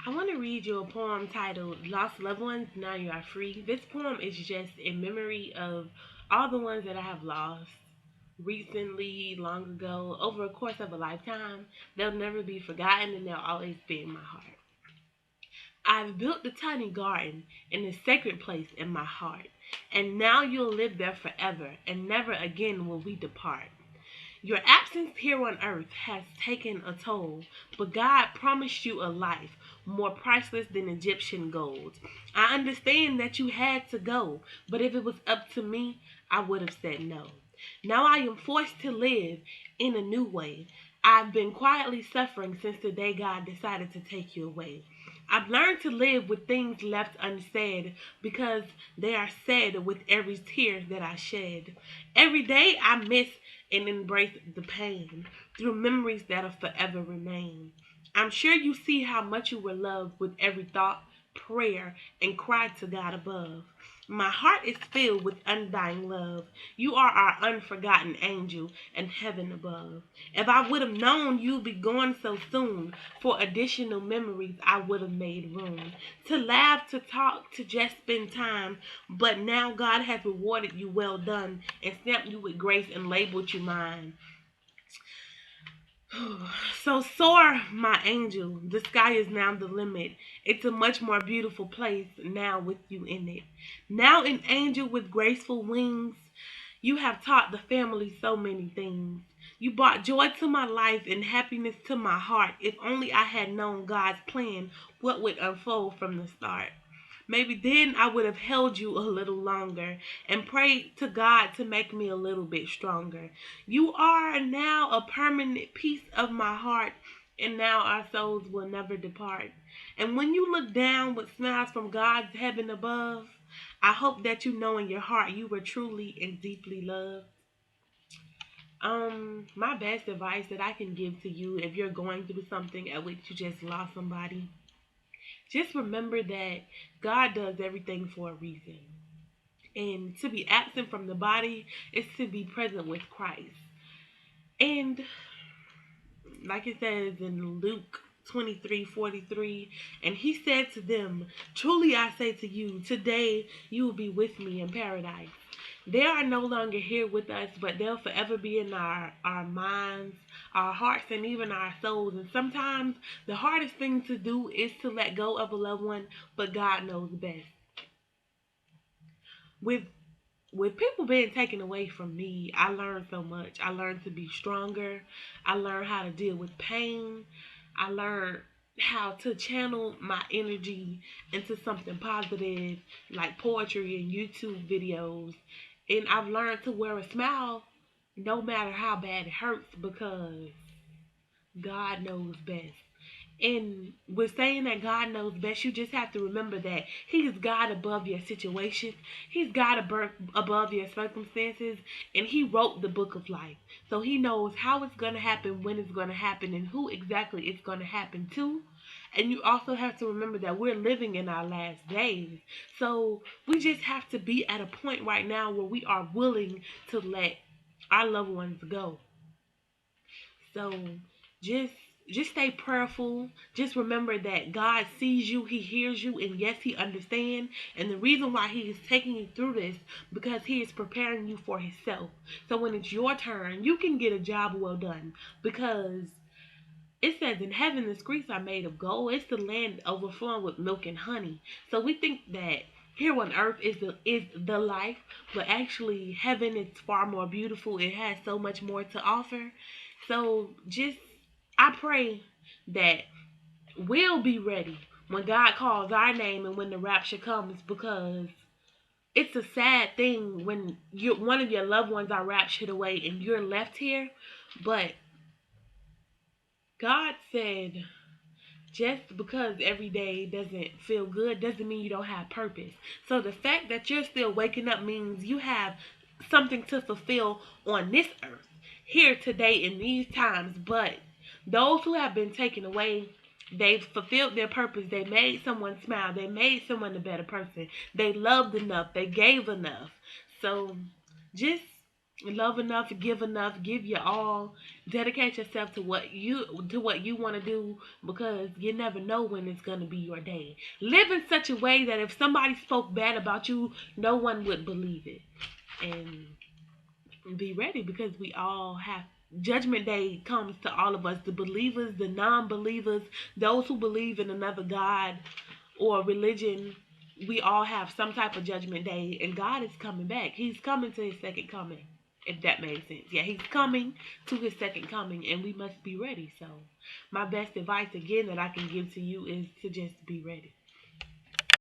I want to read you a poem titled Lost Loved Ones, Now You Are Free. This poem is just in memory of all the ones that I have lost recently, long ago, over a course of a lifetime. They'll never be forgotten and they'll always be in my heart. I've built a tiny garden in a sacred place in my heart, and now you'll live there forever, and never again will we depart. Your absence here on earth has taken a toll, but God promised you a life more priceless than Egyptian gold. I understand that you had to go, but if it was up to me, I would have said no. Now I am forced to live in a new way. I've been quietly suffering since the day God decided to take you away. I've learned to live with things left unsaid because they are said with every tear that I shed. Every day I miss and embrace the pain through memories that'll forever remain. I'm sure you see how much you were loved with every thought, prayer, and cry to God above. My heart is filled with undying love. You are our unforgotten angel in heaven above. If I would have known you'd be gone so soon, for additional memories I would have made room. To laugh, to talk, to just spend time. But now God has rewarded you well done and stamped you with grace and labeled you mine. So soar, my angel. The sky is now the limit. It's a much more beautiful place now with you in it. Now, an angel with graceful wings, you have taught the family so many things. You brought joy to my life and happiness to my heart. If only I had known God's plan, what would unfold from the start. Maybe then I would have held you a little longer and prayed to God to make me a little bit stronger. You are now a permanent piece of my heart, and now our souls will never depart. And when you look down with smiles from God's heaven above, I hope that you know in your heart you were truly and deeply loved. My best advice that I can give to you if you're going through something at which you just lost somebody, just remember that God does everything for a reason. And to be absent from the body is to be present with Christ. And like it says in Luke 23:43, and he said to them, truly I say to you, today you will be with me in paradise. They are no longer here with us, but they'll forever be in our minds, our hearts, and even our souls. And sometimes the hardest thing to do is to let go of a loved one, but God knows best. With with people being taken away from me, I learned so much. I learned to be stronger. I learned how to deal with pain. I learned how to channel my energy into something positive, like poetry and YouTube videos. And I've learned to wear a smile no matter how bad it hurts because God knows best. And with saying that God knows best, you just have to remember that He is God above your situation. He's God above your circumstances. And He wrote the book of life. So He knows how it's going to happen, when it's going to happen, and who exactly it's going to happen to. And you also have to remember that we're living in our last days. So we just have to be at a point right now where we are willing to let our loved ones go. So just just stay prayerful. Just remember that God sees you, He hears you, and yes, He understands. And the reason why He is taking you through this because He is preparing you for Himself. So when it's your turn, you can get a job well done because it says in heaven the streets are made of gold. It's the land overflowing with milk and honey. So we think that here on earth is the life, but actually heaven is far more beautiful. It has so much more to offer. So just I pray that we'll be ready when God calls our name and when the rapture comes because it's a sad thing when one of your loved ones are raptured away and you're left here. But God said just because every day doesn't feel good doesn't mean you don't have purpose. So the fact that you're still waking up means you have something to fulfill on this earth, here today in these times. But those who have been taken away, they've fulfilled their purpose. They made someone smile. They made someone a better person. They loved enough. They gave enough. So just Love enough, give your all, dedicate yourself to what you want to do, because you never know when it's gonna be your day. Live in such a way that if somebody spoke bad about you, no one would believe it. And be ready, because we all have judgment day comes to all of us, the believers, the non-believers, those who believe in another god or religion. We all have some type of judgment day, and God is coming back. He's coming to his second coming, if that makes sense. Yeah, he's coming to his second coming, and we must be ready. So my best advice again that I can give to you is to just be ready.